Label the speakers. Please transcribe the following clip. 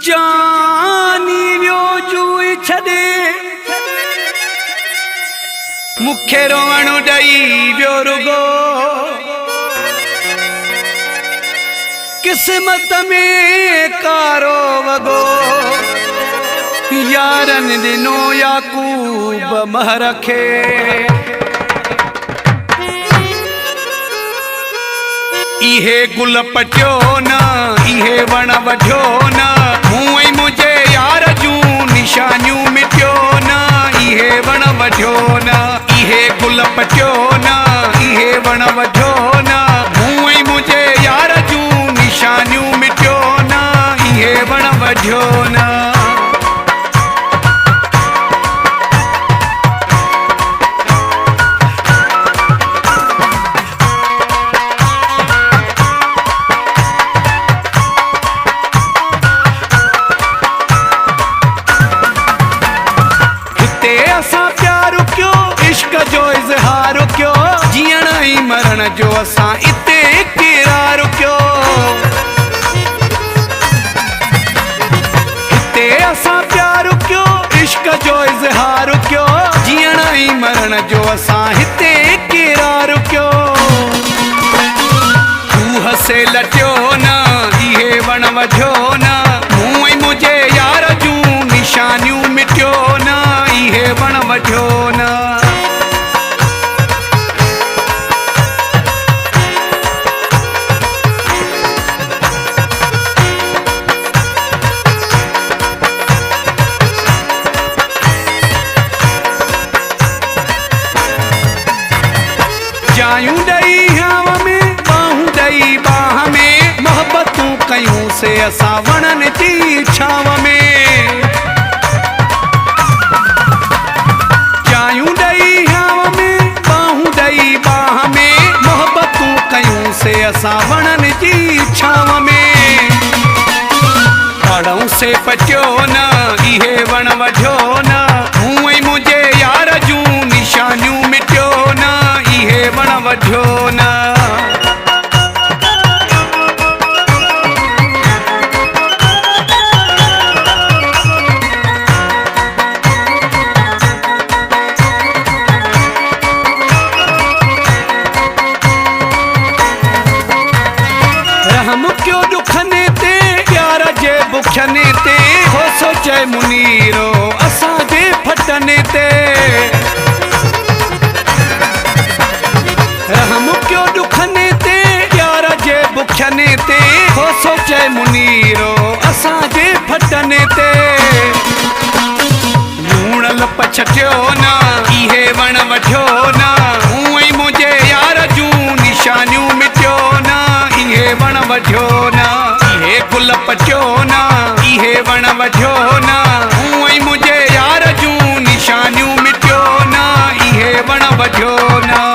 Speaker 1: जानी वियो जूई छॾे मूंखे रोवण ॾेई वियो रुगो किस्मत में कारो वगो यारन दिनो याकूब महर खे इहे गुल पटियो न इहे वण वढियो न मूं ऐं मुंहिंजे यार जूं निशानियूं मिटियो न इहे वण वढियो न इहे गुल पटियो न इहे वण वढियो न मूं ऐं मुंहिंजे यार जूं निशानियूं मिटियो न इहे वण वढियो न जीअण ऐं मरण जो असां इते किरार कयो हिते असां प्यार कयो इश्क जो इज़हार कयो जीअण ऐं मरण जो असां हिते किरार कयो तूं हसे लटियो न इहे वण वढियो न मूं ऐं मुंहिंजे यार जूं निशानियूं मिटियो न इहे वण वढियो न जायूं ॾेई हाव में बाहूं ॾेई बाह में मोहबतूं कयूं से असां वणनि जी छाव में जायूं ॾेई हाव में बाहूं ॾेई बाह में मोहबतूं कयूं से असां वणनि जी छाव में पढ़ूं से पचियो न इहे वण वढियो न मूं ऐं मुंहिंजे यार जूं निशानियूं मिटियो न इहे वण वढियो न रहम कयो दुखने ते यार जे बुखने ते हो सोचे मुनीरो असांजे फटने ते रहम कयो दुखने ते यार जे बुखने ते हो सोचे मुनीरो असांजे फटने ते लूणल पछटियो न इहे वण वढियो न मूं ऐं मुंहिंजे यार जूं निशानियूं मिटियो न इहे वण वढियो न इहे गुल पटियो न इहे वण वढियो न मूं ऐं मुंहिंजे यार जूं निशानियूं मिटियो न इहे वण वढियो न